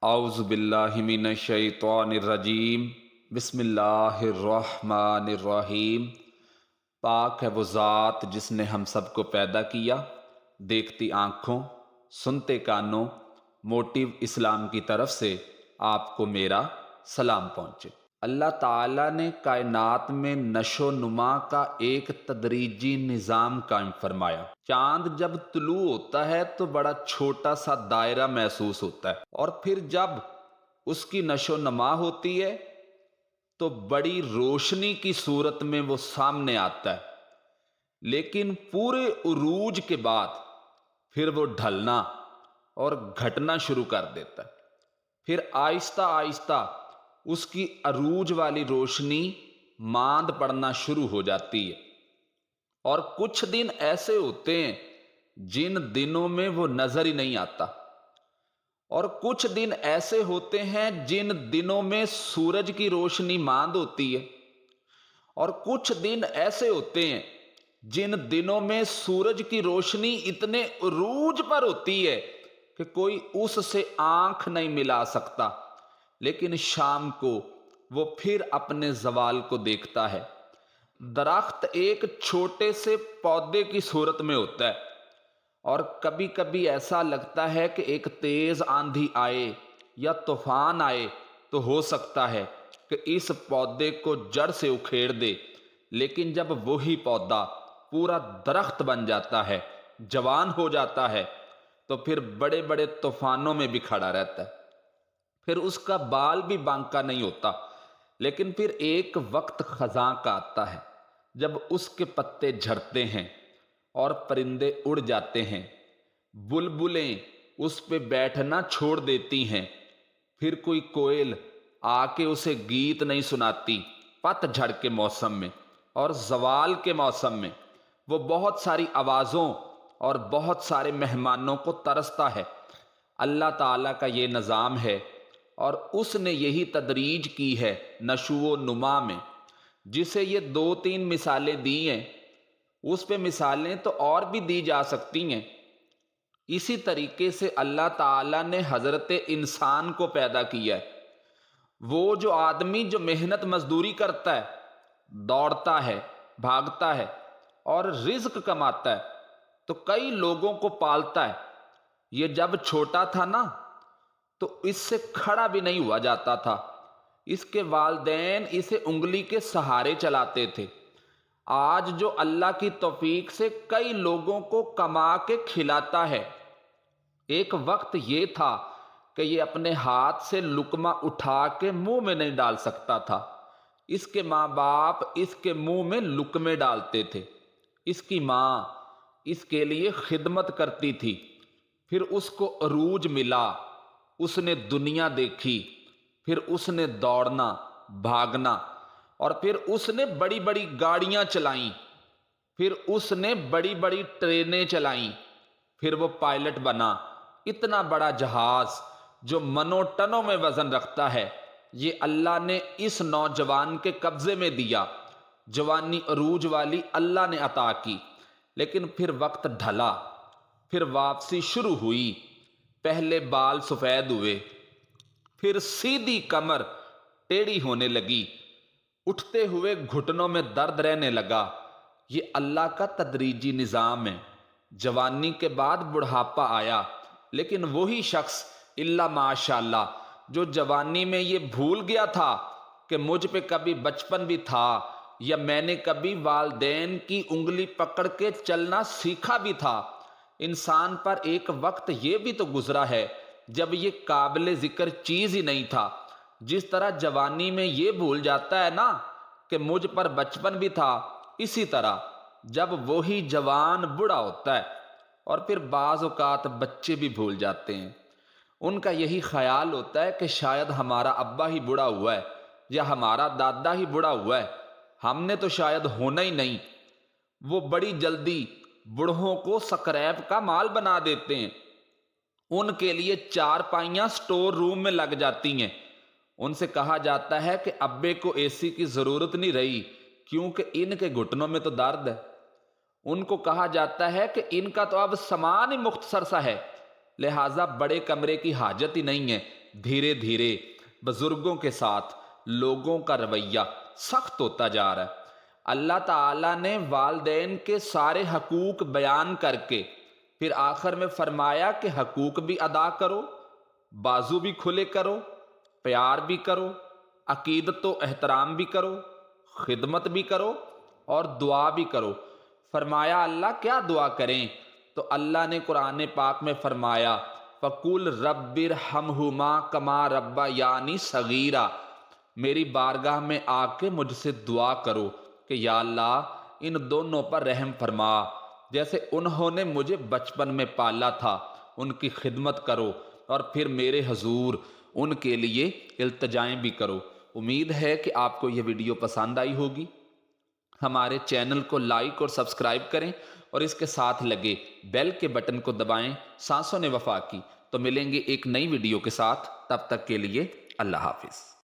اعوذ باللہ من الشیطان الرجیم بسم اللہ الرحمن الرحیم۔ پاک ہے وہ ذات جس نے ہم سب کو پیدا کیا، دیکھتی آنکھوں سنتے کانوں۔ موٹیو اسلام کی طرف سے آپ کو میرا سلام پہنچے۔ اللہ تعالیٰ نے کائنات میں نشو نما کا ایک تدریجی نظام قائم فرمایا۔ چاند جب طلوع ہوتا ہے تو بڑا چھوٹا سا دائرہ محسوس ہوتا ہے، اور پھر جب اس کی نشو نما ہوتی ہے تو بڑی روشنی کی صورت میں وہ سامنے آتا ہے، لیکن پورے عروج کے بعد پھر وہ ڈھلنا اور گھٹنا شروع کر دیتا ہے۔ پھر آہستہ آہستہ اس کی عروج والی روشنی ماند پڑنا شروع ہو جاتی ہے، اور کچھ دن ایسے ہوتے ہیں جن دنوں میں وہ نظر ہی نہیں آتا، اور کچھ دن ایسے ہوتے ہیں جن دنوں میں سورج کی روشنی ماند ہوتی ہے، اور کچھ دن ایسے ہوتے ہیں جن دنوں میں سورج کی روشنی اتنے عروج پر ہوتی ہے کہ کوئی اس سے آنکھ نہیں ملا سکتا، لیکن شام کو وہ پھر اپنے زوال کو دیکھتا ہے۔ درخت ایک چھوٹے سے پودے کی صورت میں ہوتا ہے، اور کبھی کبھی ایسا لگتا ہے کہ ایک تیز آندھی آئے یا طوفان آئے تو ہو سکتا ہے کہ اس پودے کو جڑ سے اکھیڑ دے، لیکن جب وہی پودا پورا درخت بن جاتا ہے، جوان ہو جاتا ہے، تو پھر بڑے بڑے طوفانوں میں بھی کھڑا رہتا ہے۔ پھر اس کا بال بھی بانکا نہیں ہوتا، لیکن پھر ایک وقت خزاں کا آتا ہے جب اس کے پتے جھڑتے ہیں اور پرندے اڑ جاتے ہیں، بلبلیں اس پہ بیٹھنا چھوڑ دیتی ہیں، پھر کوئی کوئل آ کے اسے گیت نہیں سناتی۔ پت جھڑ کے موسم میں اور زوال کے موسم میں وہ بہت ساری آوازوں اور بہت سارے مہمانوں کو ترستا ہے۔ اللہ تعالیٰ کا یہ نظام ہے، اور اس نے یہی تدریج کی ہے نشو و نما میں، جسے یہ 2-3 مثالیں دی ہیں۔ اس پہ مثالیں تو اور بھی دی جا سکتی ہیں۔ اسی طریقے سے اللہ تعالیٰ نے حضرت انسان کو پیدا کیا ہے۔ وہ جو آدمی جو محنت مزدوری کرتا ہے، دوڑتا ہے، بھاگتا ہے اور رزق کماتا ہے، تو کئی لوگوں کو پالتا ہے۔ یہ جب چھوٹا تھا نا تو اس سے کھڑا بھی نہیں ہوا جاتا تھا، اس کے والدین اسے انگلی کے سہارے چلاتے تھے۔ آج جو اللہ کی توفیق سے کئی لوگوں کو کما کے کھلاتا ہے، ایک وقت یہ تھا کہ یہ اپنے ہاتھ سے لقمہ اٹھا کے منہ میں نہیں ڈال سکتا تھا۔ اس کے ماں باپ اس کے منہ میں لقمے ڈالتے تھے۔ اس کی ماں اس کے لیے خدمت کرتی تھی، پھر اس کو عروج ملا، اس نے دنیا دیکھی، پھر اس نے دوڑنا، بھاگنا، اور پھر اس نے بڑی بڑی گاڑیاں چلائیں، پھر اس نے بڑی بڑی ٹرینیں چلائیں، پھر وہ پائلٹ بنا۔ اتنا بڑا جہاز جو منوں ٹنوں میں وزن رکھتا ہے، یہ اللہ نے اس نوجوان کے قبضے میں دیا۔ جوانی عروج والی اللہ نے عطا کی، لیکن پھر وقت ڈھلا، پھر واپسی شروع ہوئی۔ پہلے بال سفید ہوئے، پھر سیدھی کمر ٹیڑھی ہونے لگی، اٹھتے ہوئے گھٹنوں میں درد رہنے لگا۔ یہ اللہ کا تدریجی نظام ہے۔ جوانی کے بعد بڑھاپا آیا، لیکن وہی شخص الا ماشاءاللہ جو جوانی میں یہ بھول گیا تھا کہ مجھ پہ کبھی بچپن بھی تھا، یا میں نے کبھی والدین کی انگلی پکڑ کے چلنا سیکھا بھی تھا، انسان پر ایک وقت یہ بھی تو گزرا ہے جب یہ قابل ذکر چیز ہی نہیں تھا۔ جس طرح جوانی میں یہ بھول جاتا ہے نا کہ مجھ پر بچپن بھی تھا، اسی طرح جب وہی جوان بوڑھا ہوتا ہے، اور پھر بعض اوقات بچے بھی بھول جاتے ہیں۔ ان کا یہی خیال ہوتا ہے کہ شاید ہمارا ابا ہی بوڑھا ہوا ہے، یا ہمارا دادا ہی بوڑھا ہوا ہے، ہم نے تو شاید ہونا ہی نہیں۔ وہ بڑی جلدی بوڑھوں کو سکریپ کا مال بنا دیتے ہیں۔ ان کے لیے 4 پائیاں سٹور روم میں لگ جاتی ہیں۔ ان سے کہا جاتا ہے کہ ابے کو اے سی کی ضرورت نہیں رہی، کیونکہ ان کے گھٹنوں میں تو درد ہے۔ ان کو کہا جاتا ہے کہ ان کا تو اب سامان ہی مختصر سا ہے، لہٰذا بڑے کمرے کی حاجت ہی نہیں ہے، دھیرے دھیرے بزرگوں کے ساتھ لوگوں کا رویہ سخت ہوتا جا رہا ہے۔ اللہ تعالیٰ نے والدین کے سارے حقوق بیان کر کے پھر آخر میں فرمایا کہ حقوق بھی ادا کرو، بازو بھی کھلے کرو، پیار بھی کرو، عقیدت و احترام بھی کرو، خدمت بھی کرو اور دعا بھی کرو۔ فرمایا اللہ کیا دعا کریں؟ تو اللہ نے قرآن پاک میں فرمایا فَقُلْ رَبِّ ارْحَمْهُمَا كَمَا رَبَّيَانِي صَغِيرًا، میری بارگاہ میں آ کے مجھ سے دعا کرو کہ یا اللہ ان دونوں پر رحم فرما، جیسے انہوں نے مجھے بچپن میں پالا تھا ان کی خدمت کرو اور پھر میرے حضور ان کے لیے التجائیں بھی کرو۔ امید ہے کہ آپ کو یہ ویڈیو پسند آئی ہوگی۔ ہمارے چینل کو لائک اور سبسکرائب کریں اور اس کے ساتھ لگے بیل کے بٹن کو دبائیں۔ سانسوں نے وفا کی۔ تو ملیں گے ایک نئی ویڈیو کے ساتھ، تب تک کے لیے اللہ حافظ۔